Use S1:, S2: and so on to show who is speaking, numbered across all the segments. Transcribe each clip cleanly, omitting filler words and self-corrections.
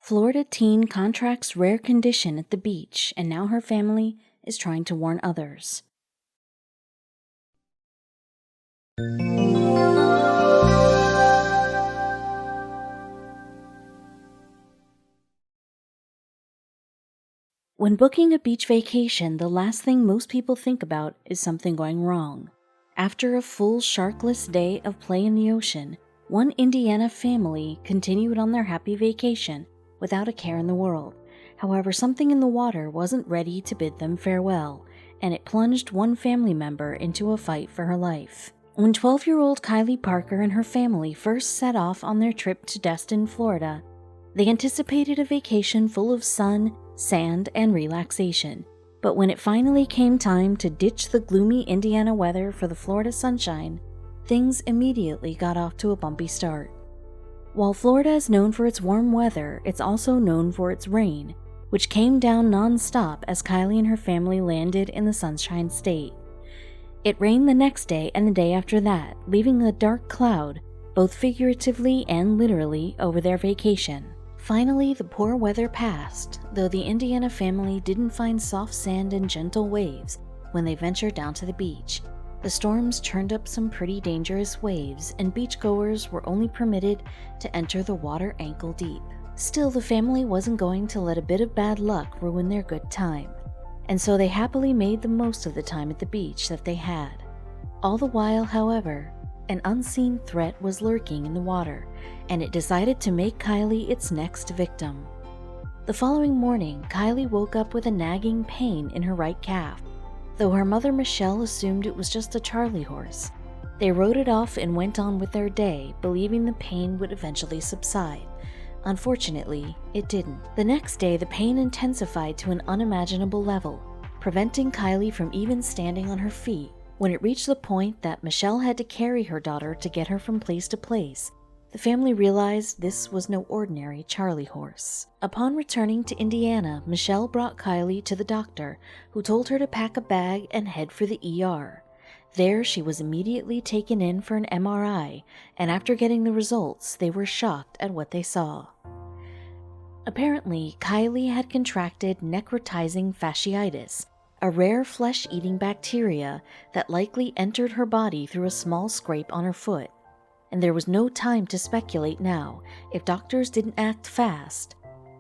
S1: Florida teen contracts rare condition at the beach, and now her family is trying to warn others. When booking a beach vacation, the last thing most people think about is something going wrong. After a full sharkless day of play in the ocean, one Indiana family continued on their happy vacation without a care in the world. However, something in the water wasn't ready to bid them farewell, and it plunged one family member into a fight for her life. When 12-year-old Kylie Parker and her family first set off on their trip to Destin, Florida, they anticipated a vacation full of sun, sand, and relaxation. But when it finally came time to ditch the gloomy Indiana weather for the Florida sunshine, things immediately got off to a bumpy start. While Florida is known for its warm weather, it's also known for its rain, which came down non-stop as Kylie and her family landed in the Sunshine State. It rained the next day and the day after that, leaving a dark cloud, both figuratively and literally, over their vacation. Finally, the poor weather passed, though the Indiana family didn't find soft sand and gentle waves when they ventured down to the beach. The storms churned up some pretty dangerous waves, and beachgoers were only permitted to enter the water ankle deep. Still, the family wasn't going to let a bit of bad luck ruin their good time, and so they happily made the most of the time at the beach that they had. All the while, however, an unseen threat was lurking in the water, and it decided to make Kylie its next victim. The following morning, Kylie woke up with a nagging pain in her right calf. Though her mother Michelle assumed it was just a Charlie horse, they wrote it off and went on with their day, believing the pain would eventually subside. Unfortunately, it didn't. The next day, the pain intensified to an unimaginable level, preventing Kylie from even standing on her feet. When it reached the point that Michelle had to carry her daughter to get her from place to place, the family realized this was no ordinary Charlie horse. Upon returning to Indiana, Michelle brought Kylie to the doctor, who told her to pack a bag and head for the ER. There, she was immediately taken in for an MRI, and after getting the results, they were shocked at what they saw. Apparently, Kylie had contracted necrotizing fasciitis, a rare flesh-eating bacteria that likely entered her body through a small scrape on her foot. And there was no time to speculate now. If doctors didn't act fast,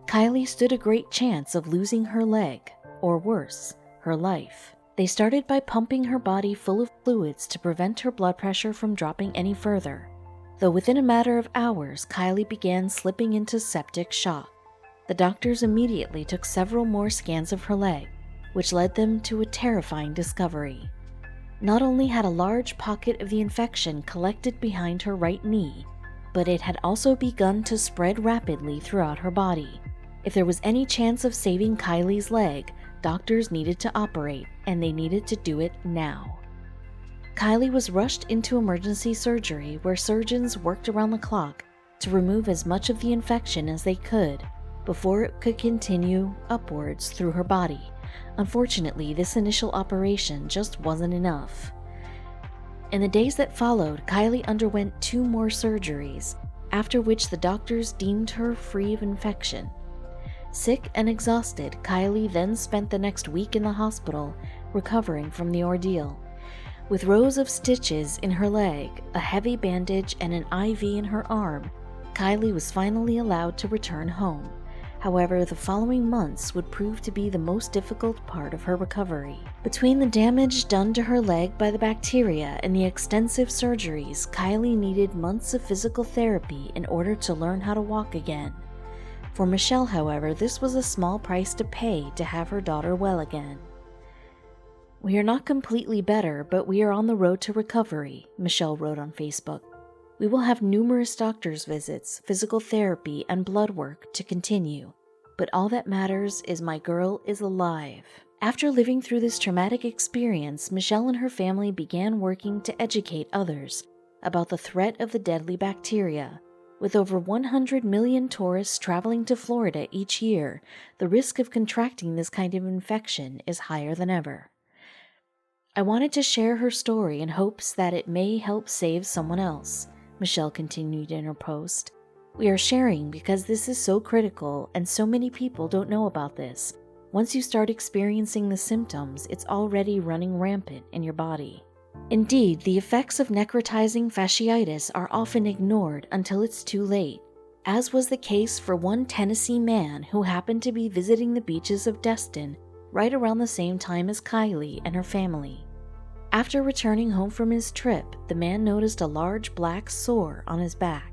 S1: Kylie stood a great chance of losing her leg, or worse, her life. They started by pumping her body full of fluids to prevent her blood pressure from dropping any further, though within a matter of hours, Kylie began slipping into septic shock. The doctors immediately took several more scans of her leg, which led them to a terrifying discovery. Not only had a large pocket of the infection collected behind her right knee, but it had also begun to spread rapidly throughout her body. If there was any chance of saving Kylie's leg, doctors needed to operate, and they needed to do it now. Kylie was rushed into emergency surgery, where surgeons worked around the clock to remove as much of the infection as they could before it could continue upwards through her body. Unfortunately, this initial operation just wasn't enough. In the days that followed, Kylie underwent 2 more surgeries, after which the doctors deemed her free of infection. Sick and exhausted, Kylie then spent the next week in the hospital, recovering from the ordeal. With rows of stitches in her leg, a heavy bandage, and an IV in her arm, Kylie was finally allowed to return home. However, the following months would prove to be the most difficult part of her recovery. Between the damage done to her leg by the bacteria and the extensive surgeries, Kylie needed months of physical therapy in order to learn how to walk again. For Michelle, however, this was a small price to pay to have her daughter well again. "We are not completely better, but we are on the road to recovery," Michelle wrote on Facebook. "We will have numerous doctor's visits, physical therapy, and blood work to continue, but all that matters is my girl is alive." After living through this traumatic experience, Michelle and her family began working to educate others about the threat of the deadly bacteria. With over 100 million tourists traveling to Florida each year, the risk of contracting this kind of infection is higher than ever. "I wanted to share her story in hopes that it may help save someone else," Michelle continued in her post. We are sharing because this is so critical and so many people don't know about this. Once you start experiencing the symptoms, it's already running rampant in your body. Indeed, the effects of necrotizing fasciitis are often ignored until it's too late, as was the case for one Tennessee man who happened to be visiting the beaches of Destin right around the same time as Kylie and her family. After returning home from his trip, the man noticed a large black sore on his back.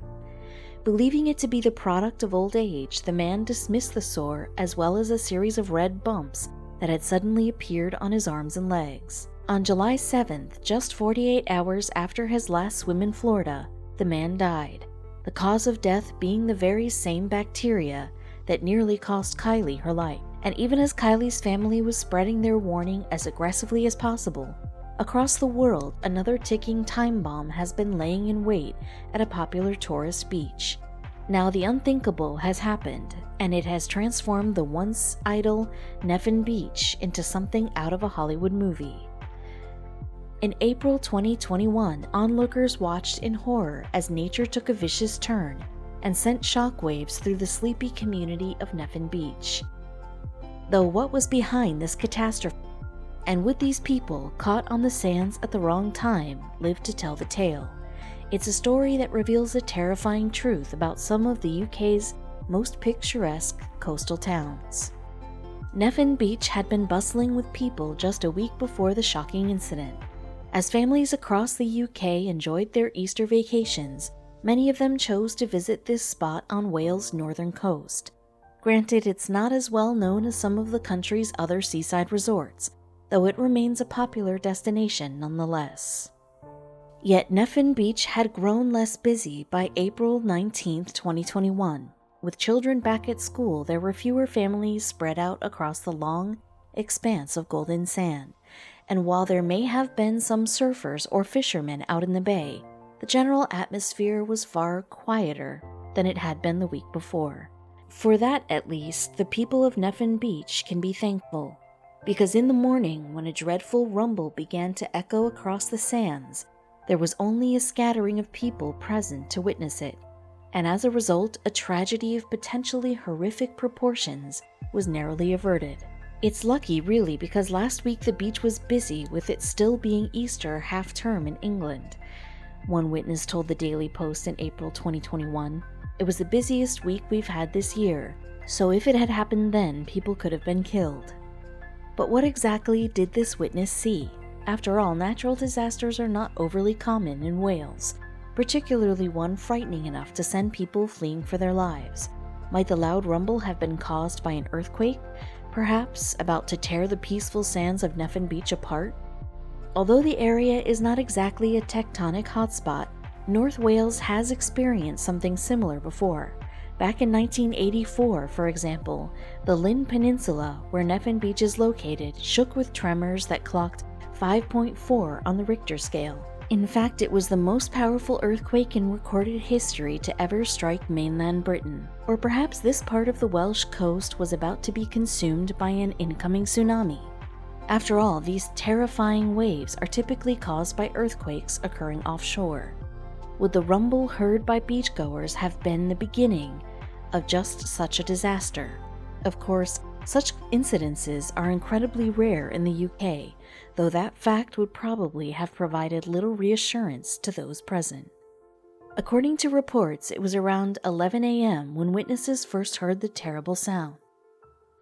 S1: Believing it to be the product of old age, the man dismissed the sore as well as a series of red bumps that had suddenly appeared on his arms and legs. On July 7th, just 48 hours after his last swim in Florida, the man died, the cause of death being the very same bacteria that nearly cost Kylie her life. And even as Kylie's family was spreading their warning as aggressively as possible, across the world, another ticking time bomb has been laying in wait at a popular tourist beach. Now the unthinkable has happened, and it has transformed the once idle Neffin Beach into something out of a Hollywood movie. In April 2021, onlookers watched in horror as nature took a vicious turn and sent shockwaves through the sleepy community of Neffin Beach. Though what was behind this catastrophe? And would these people, caught on the sands at the wrong time, live to tell the tale? It's a story that reveals a terrifying truth about some of the UK's most picturesque coastal towns. Neffin Beach had been bustling with people just a week before the shocking incident. As families across the UK enjoyed their Easter vacations, many of them chose to visit this spot on Wales' northern coast. Granted, it's not as well known as some of the country's other seaside resorts, though it remains a popular destination nonetheless. Yet Neffin Beach had grown less busy by April 19, 2021. With children back at school, there were fewer families spread out across the long expanse of golden sand, and while there may have been some surfers or fishermen out in the bay, the general atmosphere was far quieter than it had been the week before. For that, at least, the people of Neffin Beach can be thankful, because in the morning, when a dreadful rumble began to echo across the sands, there was only a scattering of people present to witness it, and as a result, a tragedy of potentially horrific proportions was narrowly averted. It's lucky, really, because last week the beach was busy with it still being Easter half-term in England. One witness told the Daily Post in April 2021, "It was the busiest week we've had this year, so if it had happened then, people could have been killed." But what exactly did this witness see? After all, natural disasters are not overly common in Wales, particularly one frightening enough to send people fleeing for their lives. Might the loud rumble have been caused by an earthquake, perhaps about to tear the peaceful sands of Neffin Beach apart? Although the area is not exactly a tectonic hotspot, North Wales has experienced something similar before. Back in 1984, for example, the Llyn Peninsula, where Neffin Beach is located, shook with tremors that clocked 5.4 on the Richter scale. In fact, it was the most powerful earthquake in recorded history to ever strike mainland Britain. Or perhaps this part of the Welsh coast was about to be consumed by an incoming tsunami. After all, these terrifying waves are typically caused by earthquakes occurring offshore. Would the rumble heard by beachgoers have been the beginning of just such a disaster? Of course, such incidences are incredibly rare in the UK, though that fact would probably have provided little reassurance to those present. According to reports, it was around 11 a.m. when witnesses first heard the terrible sound.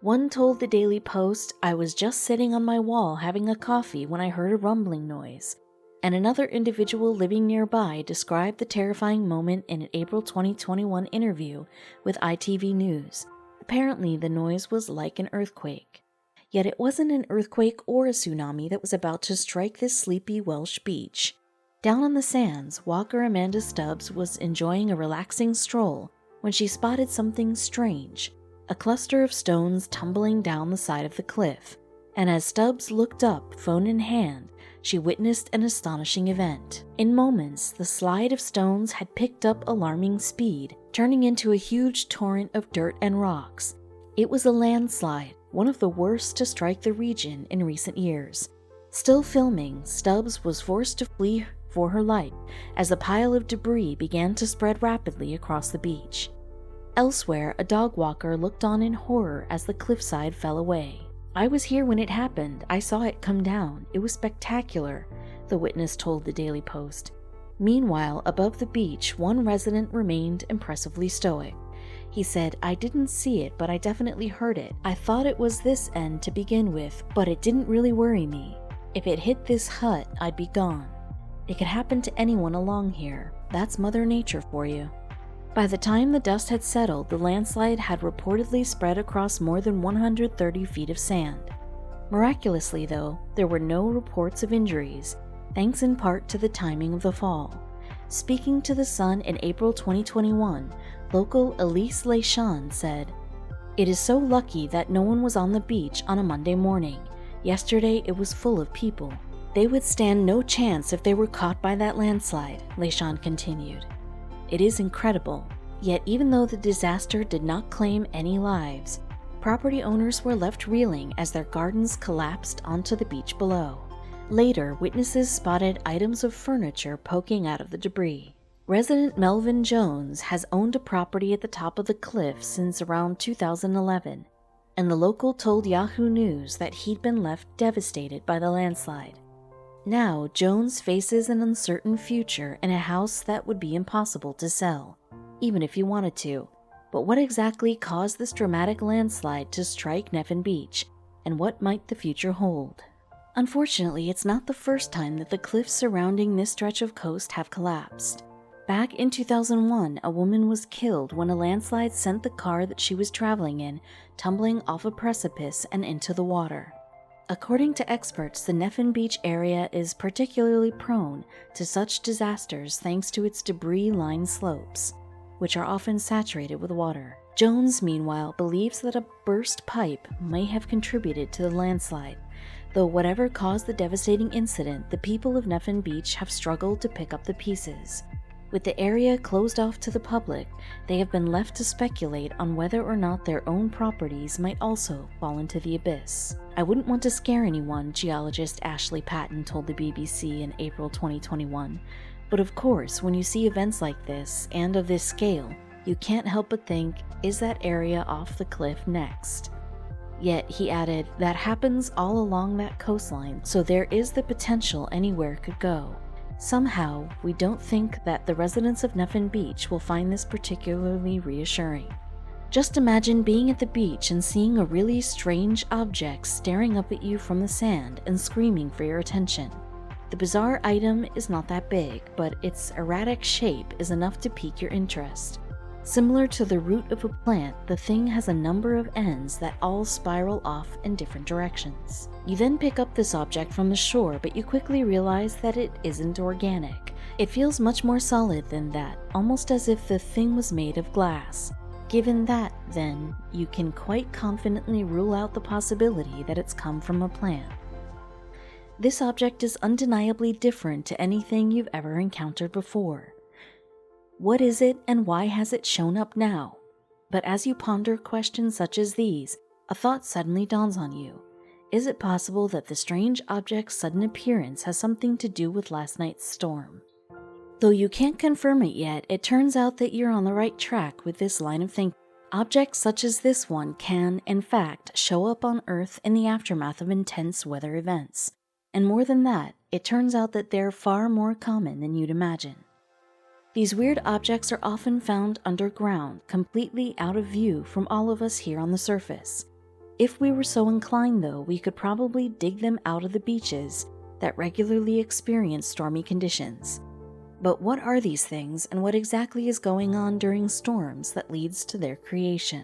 S1: One told the Daily Post, "I was just sitting on my wall having a coffee when I heard a rumbling noise," and another individual living nearby described the terrifying moment in an April 2021 interview with ITV News. Apparently, the noise was like an earthquake. Yet it wasn't an earthquake or a tsunami that was about to strike this sleepy Welsh beach. Down on the sands, walker Amanda Stubbs was enjoying a relaxing stroll when she spotted something strange, a cluster of stones tumbling down the side of the cliff. And as Stubbs looked up, phone in hand, she witnessed an astonishing event. In moments, the slide of stones had picked up alarming speed, turning into a huge torrent of dirt and rocks. It was a landslide, one of the worst to strike the region in recent years. Still filming, Stubbs was forced to flee for her life as a pile of debris began to spread rapidly across the beach. Elsewhere, a dog walker looked on in horror as the cliffside fell away. "I was here when it happened. I saw it come down. It was spectacular," the witness told the Daily Post. Meanwhile, above the beach, one resident remained impressively stoic. He said, "I didn't see it, but I definitely heard it. I thought it was this end to begin with, but it didn't really worry me. If it hit this hut, I'd be gone. It could happen to anyone along here. That's Mother Nature for you." By the time the dust had settled, the landslide had reportedly spread across more than 130 feet of sand. Miraculously, though, there were no reports of injuries, thanks in part to the timing of the fall. Speaking to The Sun in April 2021, local Elise Leishan said, "It is so lucky that no one was on the beach on a Monday morning. Yesterday it was full of people. They would stand no chance if they were caught by that landslide," Leishan continued. It is incredible, yet even though the disaster did not claim any lives, property owners were left reeling as their gardens collapsed onto the beach below. Later, witnesses spotted items of furniture poking out of the debris. Resident Melvin Jones has owned a property at the top of the cliff since around 2011, and the local told Yahoo News that he'd been left devastated by the landslide. Now, Jones faces an uncertain future in a house that would be impossible to sell, even if he wanted to. But what exactly caused this dramatic landslide to strike Neffin Beach, and what might the future hold? Unfortunately, it's not the first time that the cliffs surrounding this stretch of coast have collapsed. Back in 2001, a woman was killed when a landslide sent the car that she was traveling in tumbling off a precipice and into the water. According to experts, the Neffin Beach area is particularly prone to such disasters thanks to its debris-lined slopes, which are often saturated with water. Jones, meanwhile, believes that a burst pipe may have contributed to the landslide, though whatever caused the devastating incident, the people of Neffin Beach have struggled to pick up the pieces. With the area closed off to the public, they have been left to speculate on whether or not their own properties might also fall into the abyss. "I wouldn't want to scare anyone," geologist Ashley Patton told the BBC in April 2021. "But of course, when you see events like this, and of this scale, you can't help but think, is that area off the cliff next?" Yet, he added, that happens all along that coastline, so there is the potential anywhere could go. Somehow, we don't think that the residents of Neffin Beach will find this particularly reassuring. Just imagine being at the beach and seeing a really strange object staring up at you from the sand and screaming for your attention. The bizarre item is not that big, but its erratic shape is enough to pique your interest. Similar to the root of a plant, the thing has a number of ends that all spiral off in different directions. You then pick up this object from the shore, but you quickly realize that it isn't organic. It feels much more solid than that, almost as if the thing was made of glass. Given that, then, you can quite confidently rule out the possibility that it's come from a plant. This object is undeniably different to anything you've ever encountered before. What is it, and why has it shown up now? But as you ponder questions such as these, a thought suddenly dawns on you. Is it possible that the strange object's sudden appearance has something to do with last night's storm? Though you can't confirm it yet, it turns out that you're on the right track with this line of thinking. Objects such as this one can, in fact, show up on Earth in the aftermath of intense weather events. And more than that, it turns out that they're far more common than you'd imagine. These weird objects are often found underground, completely out of view from all of us here on the surface. If we were so inclined, though, we could probably dig them out of the beaches that regularly experience stormy conditions. But what are these things, and what exactly is going on during storms that leads to their creation?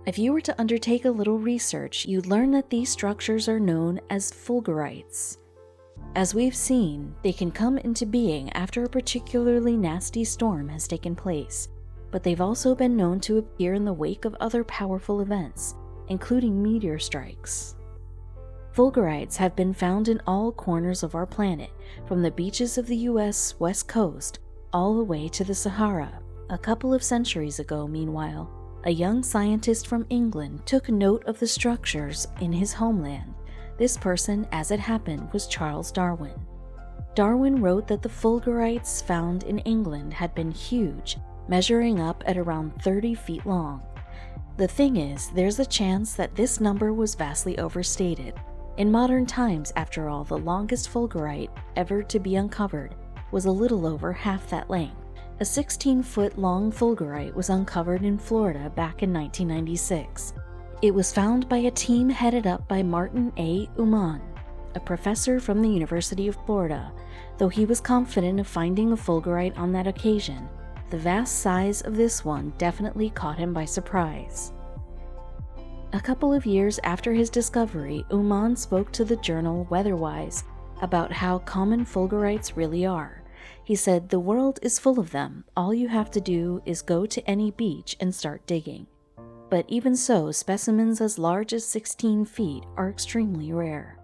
S1: If you were to undertake a little research, you'd learn that these structures are known as fulgurites. As we've seen, they can come into being after a particularly nasty storm has taken place, but they've also been known to appear in the wake of other powerful events, including meteor strikes. Fulgurites have been found in all corners of our planet, from the beaches of the US west coast all the way to the Sahara. A couple of centuries ago, meanwhile, a young scientist from England took note of the structures in his homeland. This person, as it happened, was Charles Darwin. Darwin wrote that the Fulgurites found in England had been huge, measuring up at around 30 feet long. The thing is, there's a chance that this number was vastly overstated. In modern times, after all, the longest Fulgurite ever to be uncovered was a little over half that length. A 16-foot-long Fulgurite was uncovered in Florida back in 1996. It was found by a team headed up by Martin A. Uman, a professor from the University of Florida. Though he was confident of finding a Fulgurite on that occasion, the vast size of this one definitely caught him by surprise. A couple of years after his discovery, Uman spoke to the journal Weatherwise about how common Fulgurites really are. He said, "The world is full of them. All you have to do is go to any beach and start digging." But even so, specimens as large as 16 feet are extremely rare.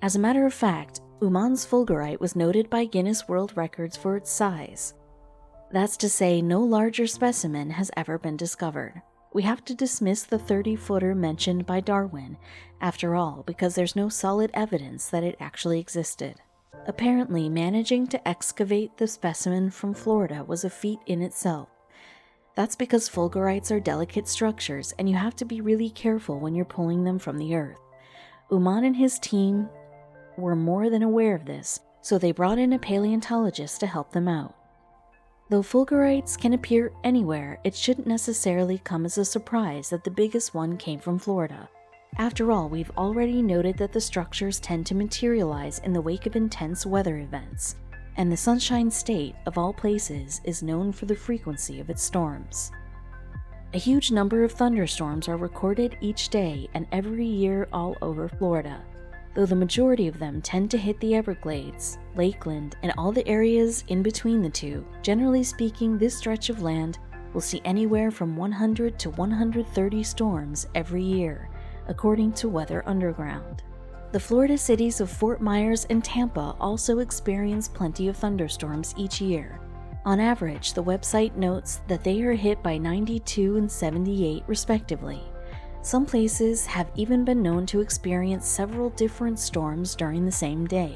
S1: As a matter of fact, Uman's Fulgurite was noted by Guinness World Records for its size. That's to say, no larger specimen has ever been discovered. We have to dismiss the 30-footer mentioned by Darwin, after all, because there's no solid evidence that it actually existed. Apparently, managing to excavate the specimen from Florida was a feat in itself. That's because Fulgurites are delicate structures, and you have to be really careful when you're pulling them from the earth. Uman and his team were more than aware of this, so they brought in a paleontologist to help them out. Though Fulgurites can appear anywhere, it shouldn't necessarily come as a surprise that the biggest one came from Florida. After all, we've already noted that the structures tend to materialize in the wake of intense weather events, and the Sunshine State, of all places, is known for the frequency of its storms. A huge number of thunderstorms are recorded each day and every year all over Florida, though the majority of them tend to hit the Everglades, Lakeland, and all the areas in between the two. Generally speaking, this stretch of land will see anywhere from 100 to 130 storms every year, according to Weather Underground. The Florida cities of Fort Myers and Tampa also experience plenty of thunderstorms each year. On average, the website notes that they are hit by 92 and 78 respectively. Some places have even been known to experience several different storms during the same day.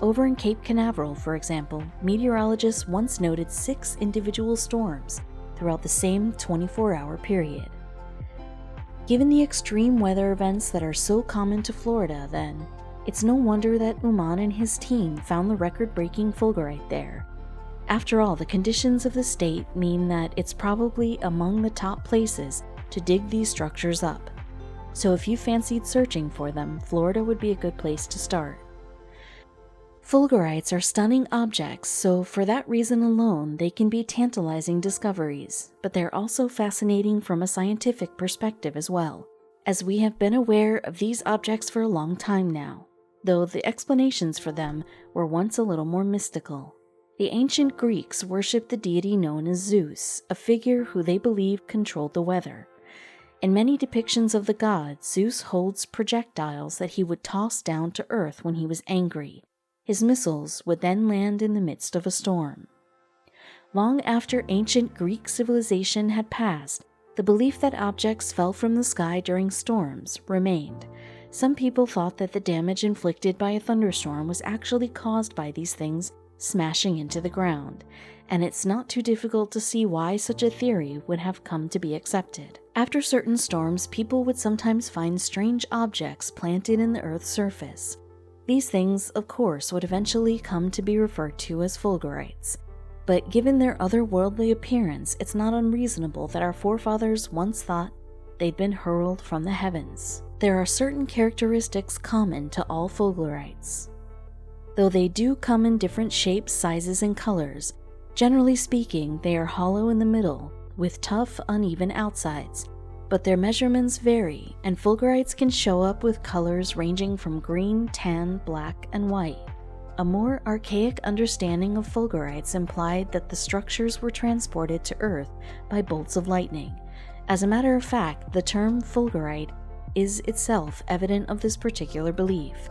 S1: Over in Cape Canaveral, for example, meteorologists once noted 6 individual storms throughout the same 24-hour period. Given the extreme weather events that are so common to Florida, then, it's no wonder that Uman and his team found the record-breaking Fulgurite there. After all, the conditions of the state mean that it's probably among the top places to dig these structures up. So if you fancied searching for them, Florida would be a good place to start. Fulgurites are stunning objects, so for that reason alone, they can be tantalizing discoveries, but they're also fascinating from a scientific perspective as well, as we have been aware of these objects for a long time now, though the explanations for them were once a little more mystical. The ancient Greeks worshipped the deity known as Zeus, a figure who they believed controlled the weather. In many depictions of the god, Zeus holds projectiles that he would toss down to earth when he was angry. His missiles would then land in the midst of a storm. Long after ancient Greek civilization had passed, the belief that objects fell from the sky during storms remained. Some people thought that the damage inflicted by a thunderstorm was actually caused by these things smashing into the ground, and it's not too difficult to see why such a theory would have come to be accepted. After certain storms, people would sometimes find strange objects planted in the Earth's surface. These things, of course, would eventually come to be referred to as Fulgurites. But given their otherworldly appearance, it's not unreasonable that our forefathers once thought they'd been hurled from the heavens. There are certain characteristics common to all Fulgurites. Though they do come in different shapes, sizes, and colors, generally speaking, they are hollow in the middle, with tough, uneven outsides. But their measurements vary, and Fulgurites can show up with colors ranging from green, tan, black, and white. A more archaic understanding of Fulgurites implied that the structures were transported to Earth by bolts of lightning. As a matter of fact, the term Fulgurite is itself evident of this particular belief.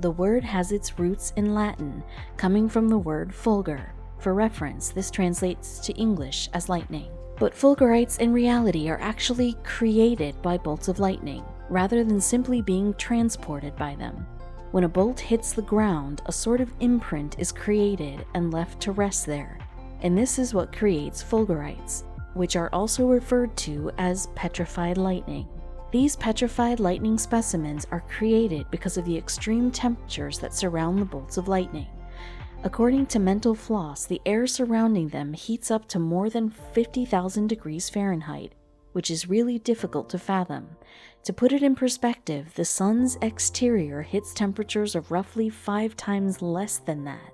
S1: The word has its roots in Latin, coming from the word fulgur. For reference, this translates to English as lightning. But Fulgurites in reality are actually created by bolts of lightning, rather than simply being transported by them. When a bolt hits the ground, a sort of imprint is created and left to rest there, and this is what creates fulgurites, which are also referred to as petrified lightning. These petrified lightning specimens are created because of the extreme temperatures that surround the bolts of lightning. According to Mental Floss, the air surrounding them heats up to more than 50,000 degrees Fahrenheit, which is really difficult to fathom. To put it in perspective, the sun's exterior hits temperatures of roughly 5 times less than that.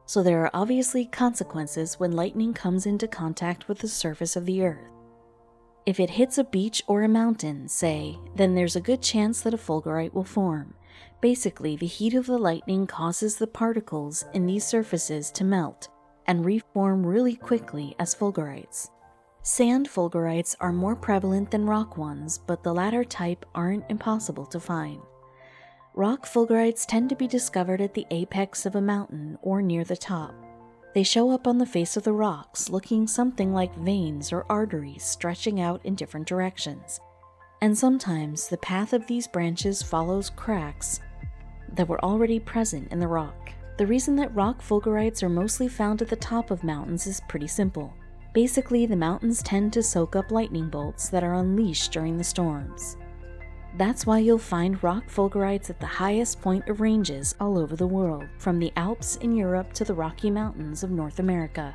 S1: So there are obviously consequences when lightning comes into contact with the surface of the earth. If it hits a beach or a mountain, say, then there's a good chance that a fulgurite will form. Basically, the heat of the lightning causes the particles in these surfaces to melt and reform really quickly as fulgurites. Sand fulgurites are more prevalent than rock ones, but the latter type aren't impossible to find. Rock fulgurites tend to be discovered at the apex of a mountain or near the top. They show up on the face of the rocks, looking something like veins or arteries stretching out in different directions. And sometimes the path of these branches follows cracks that were already present in the rock. The reason that rock fulgurites are mostly found at the top of mountains is pretty simple. Basically, the mountains tend to soak up lightning bolts that are unleashed during the storms. That's why you'll find rock fulgurites at the highest point of ranges all over the world, from the Alps in Europe to the Rocky Mountains of North America.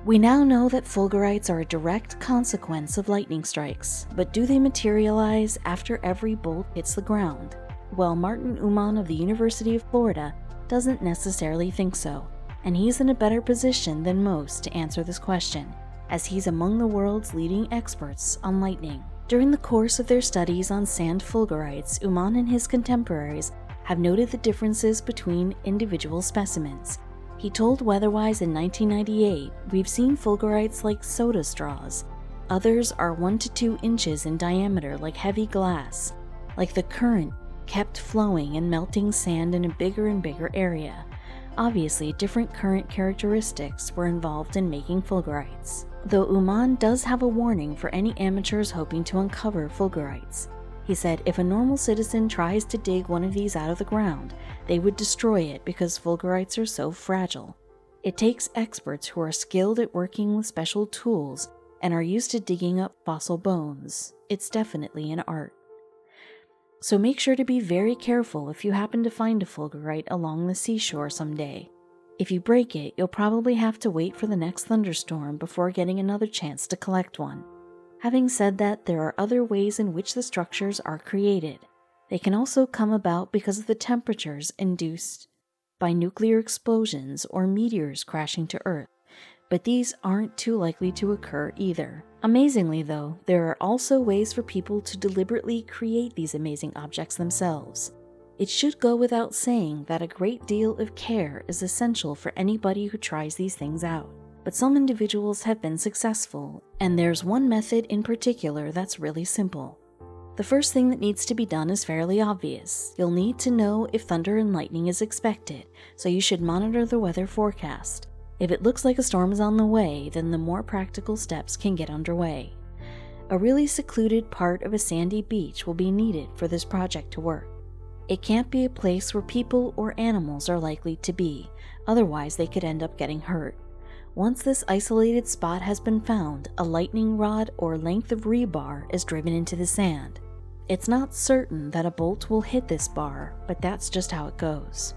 S1: We now know that fulgurites are a direct consequence of lightning strikes, but do they materialize after every bolt hits the ground? Well, Martin Uman of the University of Florida doesn't necessarily think so, and he's in a better position than most to answer this question, as he's among the world's leading experts on lightning. During the course of their studies on sand fulgurites, Uman and his contemporaries have noted the differences between individual specimens. He told Weatherwise in 1998, "We've seen fulgurites like soda straws. Others are 1 to 2 inches in diameter like heavy glass, like the current kept flowing and melting sand in a bigger and bigger area." Obviously, different current characteristics were involved in making fulgurites. Though Uman does have a warning for any amateurs hoping to uncover fulgurites. He said, "If a normal citizen tries to dig one of these out of the ground, they would destroy it because fulgurites are so fragile. It takes experts who are skilled at working with special tools and are used to digging up fossil bones. It's definitely an art." So make sure to be very careful if you happen to find a fulgurite along the seashore someday. If you break it, you'll probably have to wait for the next thunderstorm before getting another chance to collect one. Having said that, there are other ways in which the structures are created. They can also come about because of the temperatures induced by nuclear explosions or meteors crashing to Earth, but these aren't too likely to occur either. Amazingly though, there are also ways for people to deliberately create these amazing objects themselves. It should go without saying that a great deal of care is essential for anybody who tries these things out. But some individuals have been successful, and there's one method in particular that's really simple. The first thing that needs to be done is fairly obvious. You'll need to know if thunder and lightning is expected, so you should monitor the weather forecast. If it looks like a storm is on the way, then the more practical steps can get underway. A really secluded part of a sandy beach will be needed for this project to work. It can't be a place where people or animals are likely to be, otherwise they could end up getting hurt. Once this isolated spot has been found, a lightning rod or length of rebar is driven into the sand. It's not certain that a bolt will hit this bar, but that's just how it goes.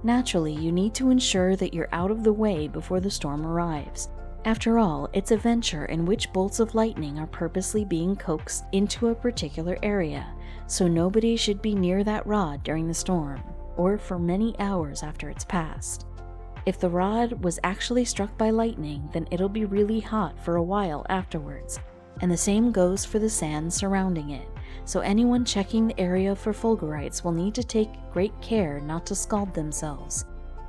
S1: Naturally, you need to ensure that you're out of the way before the storm arrives. After all, it's a venture in which bolts of lightning are purposely being coaxed into a particular area, so nobody should be near that rod during the storm, or for many hours after it's passed. If the rod was actually struck by lightning, then it'll be really hot for a while afterwards, and the same goes for the sand surrounding it, so anyone checking the area for fulgurites will need to take great care not to scald themselves.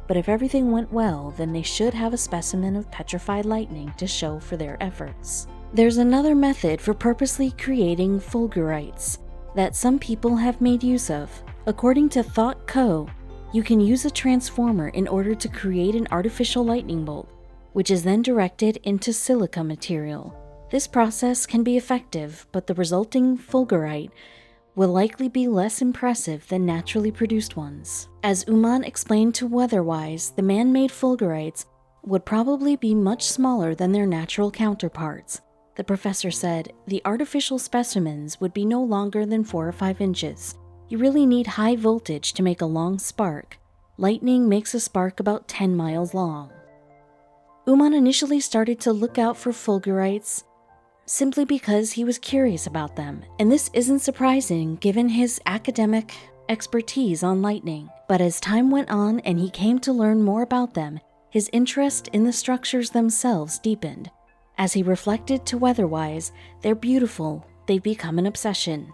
S1: But if everything went well, then they should have a specimen of petrified lightning to show for their efforts. There's another method for purposely creating fulgurites that some people have made use of. According to Thought Co., you can use a transformer in order to create an artificial lightning bolt, which is then directed into silica material. This process can be effective, but the resulting fulgurite will likely be less impressive than naturally produced ones. As Uman explained to Weatherwise, the man-made Fulgurites would probably be much smaller than their natural counterparts. The professor said the artificial specimens would be no longer than 4 or 5 inches. You really need high voltage to make a long spark. Lightning makes a spark about 10 miles long. Uman initially started to look out for Fulgurites simply because he was curious about them, and this isn't surprising given his academic expertise on lightning. But as time went on and he came to learn more about them, his interest in the structures themselves deepened. As he reflected to Weatherwise, they're beautiful, they've become an obsession.